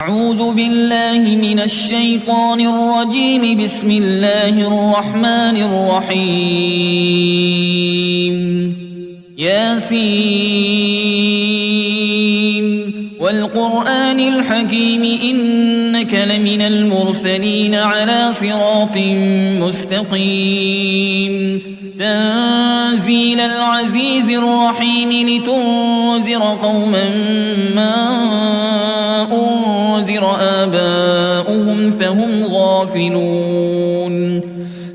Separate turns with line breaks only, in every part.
أعوذ بالله من الشيطان الرجيم. بسم الله الرحمن الرحيم. ياسين والقرآن الحكيم إنك لمن المرسلين على صراط مستقيم. تنزيل العزيز الرحيم لتنذر قوما ما أنذر آباؤهم فهم غافلون.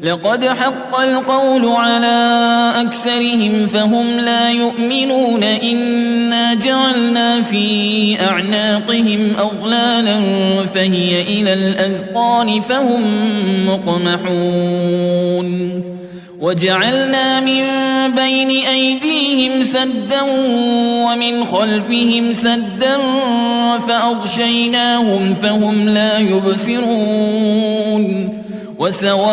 لقد حق القول على أكثرهم فهم لا يؤمنون. إنا جعلنا في أعناقهم أغلالا فهي إلى الأذقان فهم مقمحون. وجعلنا من بين أيديهم سدا ومن خلفهم سدا فأغشيناهم فهم لا يبصرون. وسواء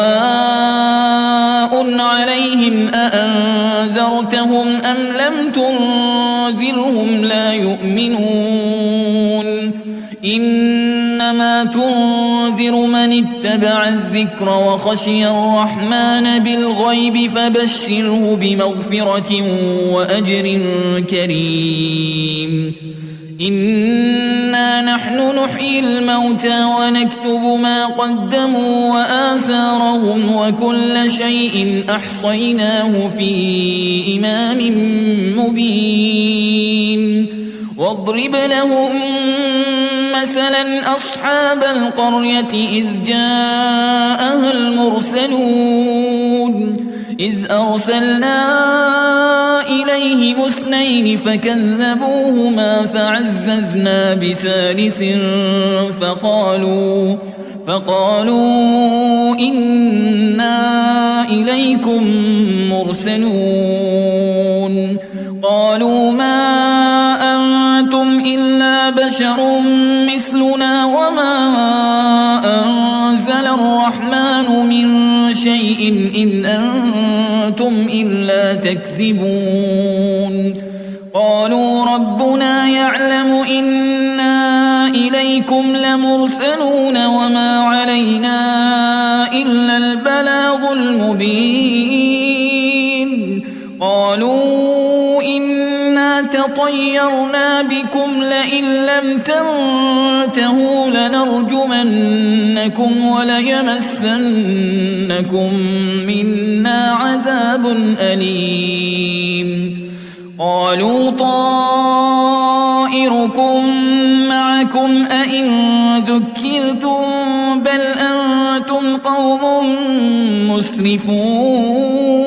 عليهم أأنذرتهم أم لم تنذرهم لا يؤمنون. إنما تنذر من اتبع الذكر وخشي الرحمن بالغيب فبشره بمغفرة وأجر كريم. إنا نحن نحيي الموتى ونكتب ما قدموا وآثارهم وكل شيء أحصيناه في إمام مبين. واضرب لهم مثلا أصحاب القرية إذ جاءها المرسلون. إذ أرسلنا إليهم اثنين فكذبوهما فعززنا بثالث فقالوا إنا إليكم مرسلون. قالوا ما أنتم إلا بشر مثلنا وما أنزل الرحمن من شيء إن أنتم إلا تكذبون. قالوا ربنا يعلم إنا إليكم لمرسلون وما علينا إلا البلاغ المبين. قالوا إنا تطيرنا بكم لئن لم تنتهوا لنرجمنكم وليمسنكم منا عذاب أليم. قالوا طائركم معكم أئن ذكرتم بل أنتم قوم مسرفون.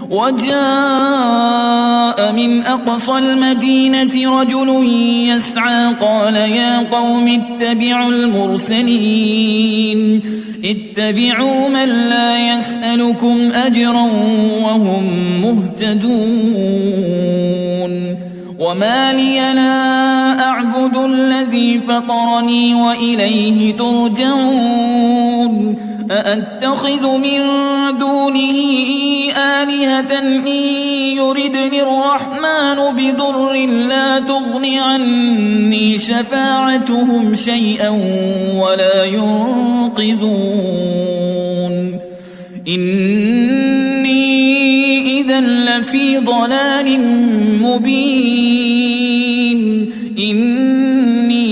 وجاء من أقصى المدينة رجل يسعى قال يا قوم اتبعوا المرسلين. اتبعوا من لا يسألكم أجرا وهم مهتدون. وما لي لا أعبد الذي فطرني وإليه ترجعون. أأتخذ من دونه آلهة إن يردني الرحمن بضر لا تغن عني شفاعتهم شيئا ولا ينقذون. إني إذا لفي ضلال مبين. إني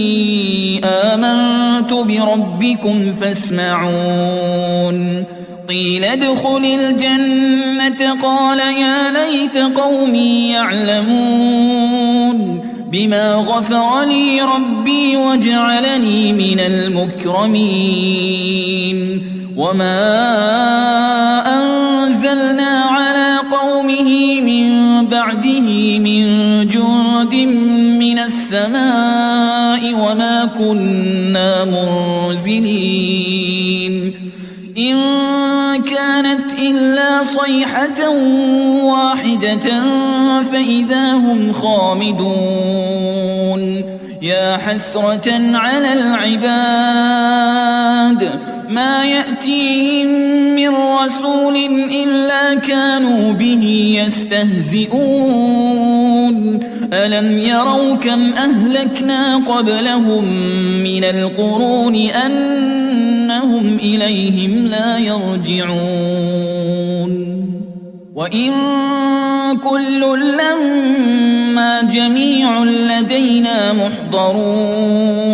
آمنت بربكم فاسمعون. قيل ادخل الجنة قال يا ليت قومي يعلمون بما غفر لي ربي وجعلني من المكرمين. وما أنزلنا على قومه من بعده من جند من السماء وما كنا منزلين. إن كانت إلا صيحة واحدة فإذا هم خامدون. يا حسرة على العباد ما يأتيهم من رسول إلا كانوا به يستهزئون. ألم يروا كم أهلكنا قبلهم من القرون أنهم إليهم لا يرجعون وإن كل لما جميع لدينا محضرون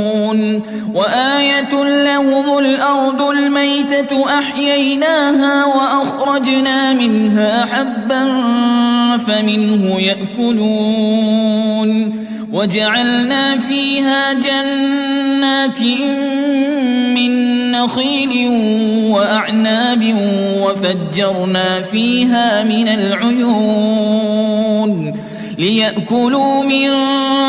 وآية لهم الأرض الميتة أحييناها وأخرجنا منها حبا فمنه يأكلون وجعلنا فيها جنات من نخيل وأعناب وفجرنا فيها من العيون ليأكلوا من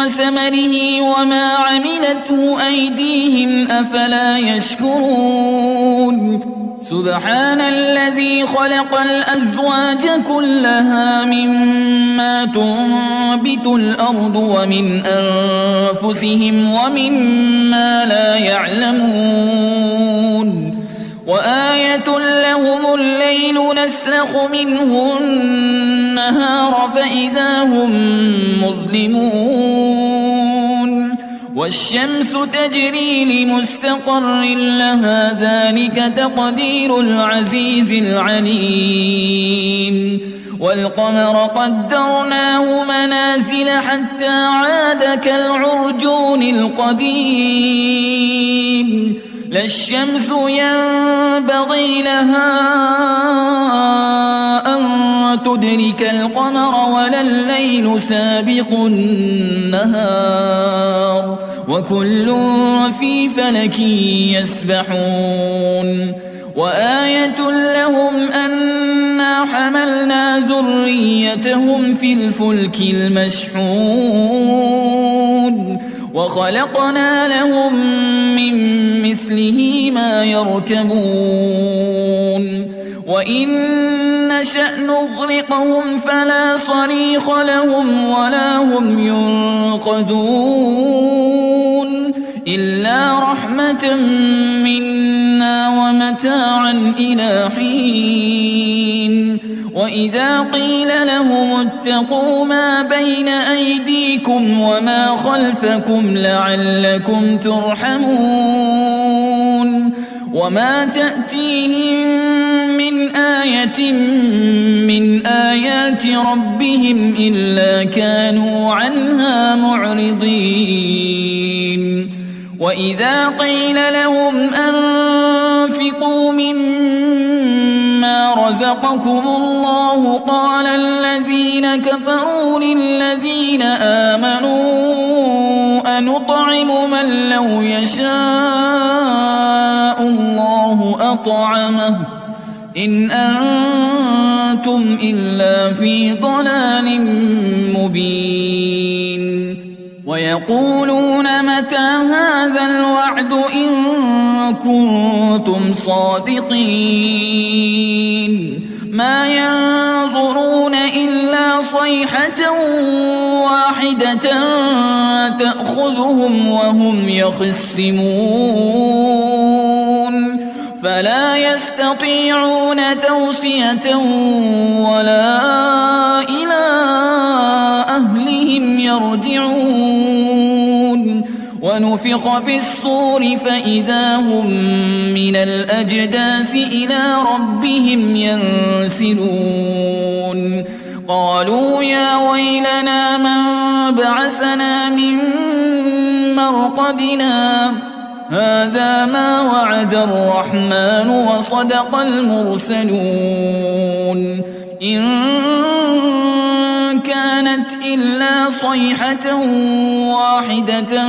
ثمره وما عملته أيديهم أفلا يشكرون سبحان الذي خلق الأزواج كلها مما تنبت الأرض ومن أنفسهم ومما لا يعلمون وآية لهم الليل نسلخ منه النهار فإذا هم مظلمون والشمس تجري لمستقر لها ذلك تقدير العزيز العليم والقمر قدرناه منازل حتى عاد كالعرجون القديم لا الشمس ينبغي لها أن تدرك القمر ولا الليل سابق النهار وكل في فلك يسبحون وآية لهم أنا حملنا ذريتهم في الفلك المشحون وخلقنا لهم من مثله ما يركبون وإن نشأ نغرقهم فلا صريخ لهم ولا هم ينقذون إلا رحمة منا ومتاعا إلى حين وإذا قيل لهم اتقوا ما بين أيديكم وما خلفكم لعلكم ترحمون وما تأتيهم من آية من آيات ربهم إلا كانوا عنها معرضين وإذا قيل لهم أنفقوا مما رزقكم الله قال الذين كفروا للذين آمنوا أنطعم من لو يشاء الله أطعمه إن أنتم إلا في ضلال مبين ويقولون متى هذا الوعد إن كنتم صادقين ما ينظرون إلا صيحة واحدة تأخذهم وهم يخصمون فلا يستطيعون توصية ولا إلى أهلهم يرجعون ونفخ في الصور فإذا هم من الأجداث إلى ربهم ينسلون قالوا يا ويلنا من بعثنا من مرقدنا هذا ما وعد الرحمن وصدق المرسلون إن كانت إلا صيحة واحدة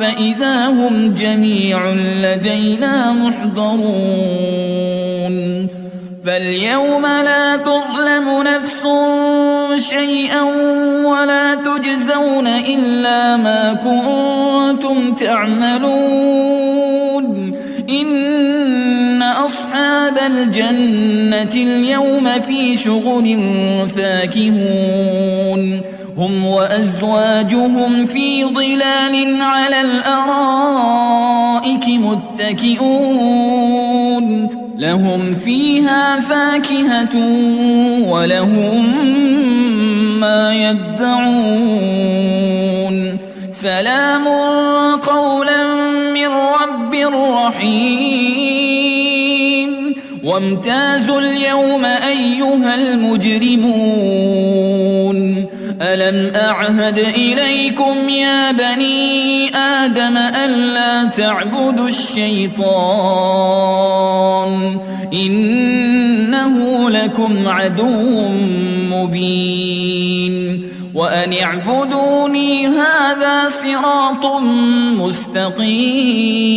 فإذا هم جميع لدينا محضرون فاليوم لا تظلم نفس شيئا ولا تجزون إلا ما كنتم تعملون إن أصحاب الجنة اليوم في شغل فاكهون هم وأزواجهم في ظلال على الأرائك متكئون لهم فيها فاكهة ولهم ما يدعون سلام قولا من رب رحيم وامتازوا اليوم أيها المجرمون ألم أعهد إليكم يا بني آدم ألا تعبدوا الشيطان إنه لكم عدو مبين وأن اعبدوني هذا صراط مستقيم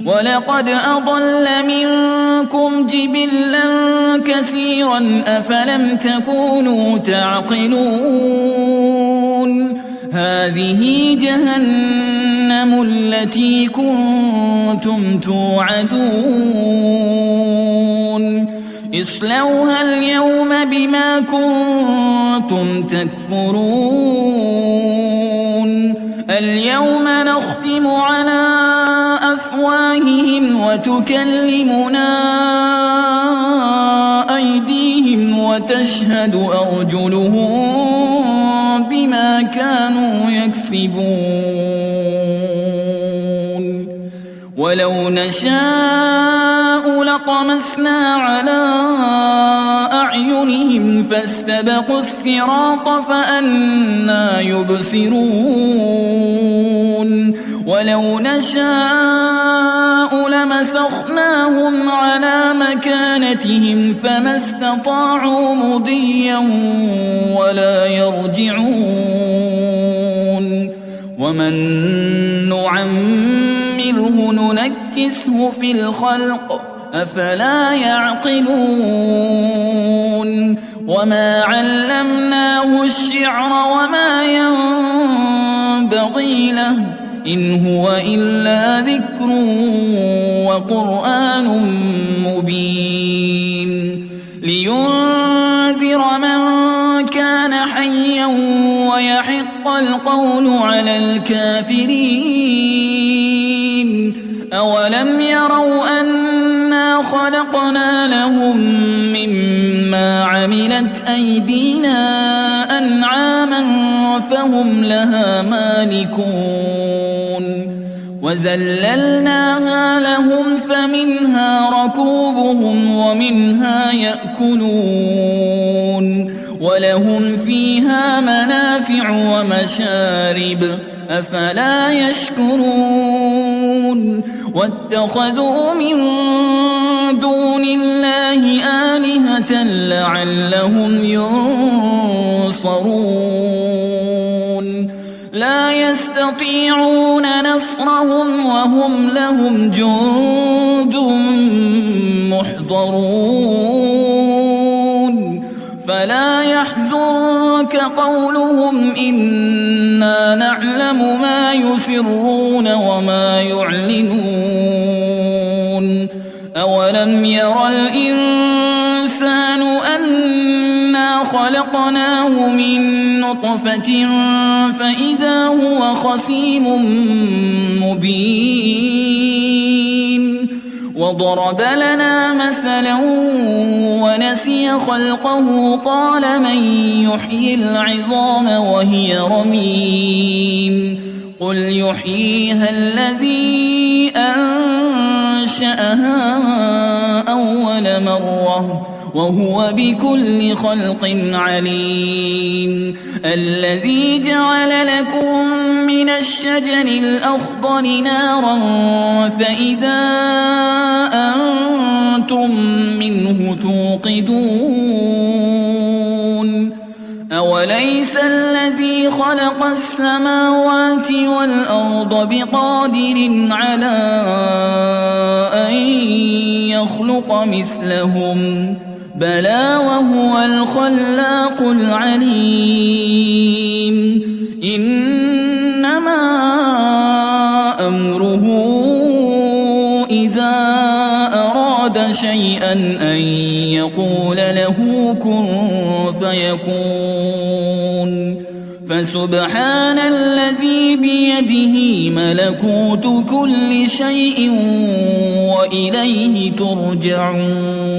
ولقد أضل منكم جبلا كثيرا أفلم تكونوا تعقلون هذه جهنم التي كنتم توعدون اصلوها اليوم بما كنتم تكفرون اليوم نختم على أفواههم وتكلمنا أيديهم وتشهد أرجلهم بما كانوا يكسبون ولو نشاء لطمسنا على أعينهم فاستبقوا الصراط فأنى يبصرون ولو نشاء لمسخناهم على مكانتهم فما استطاعوا مضيا ولا يرجعون ومن نعمره ننكسه في الخلق أفلا يعقلون وما علمناه الشعر وما ينبغي له إن هو إلا ذكر وقرآن مبين لينذر من كان حيا ويحق القول على الكافرين أولم يروا أنا خلقنا لهم مما عملت أيدينا أنعاما فهم لها مالكون وذللناها لهم فمنها ركوبهم ومنها يأكلون ولهم فيها منافع ومشارب أفلا يشكرون واتخذوا من دون الله آلهة لعلهم ينصرون لا يستطيعون نصرهم وهم لهم جند محضرون فلا يحزنك قولهم إنا نعلم ما يسرون وما يعلنون أولم ير الإنسان أنا خلقناه من نطفة فإذا هو خصيم مبين وضرب لنا مثلا ونسي خلقه قال من يحيي العظام وهي رميم قل يحييها الذي أنشأها أول مرة وهو بكل خلق عليم الذي جعل لكم من الشجر الأخضر نارا فإذا أنتم منه توقدون أوليس الذي خلق السماوات والأرض بقادر على أن يخلق مثلهم بلى وهو الخلاق العليم إنما أمره إذا أراد شيئا أن يقول له كن فيكون فسبحان الذي بيده ملكوت كل شيء وإليه ترجعون.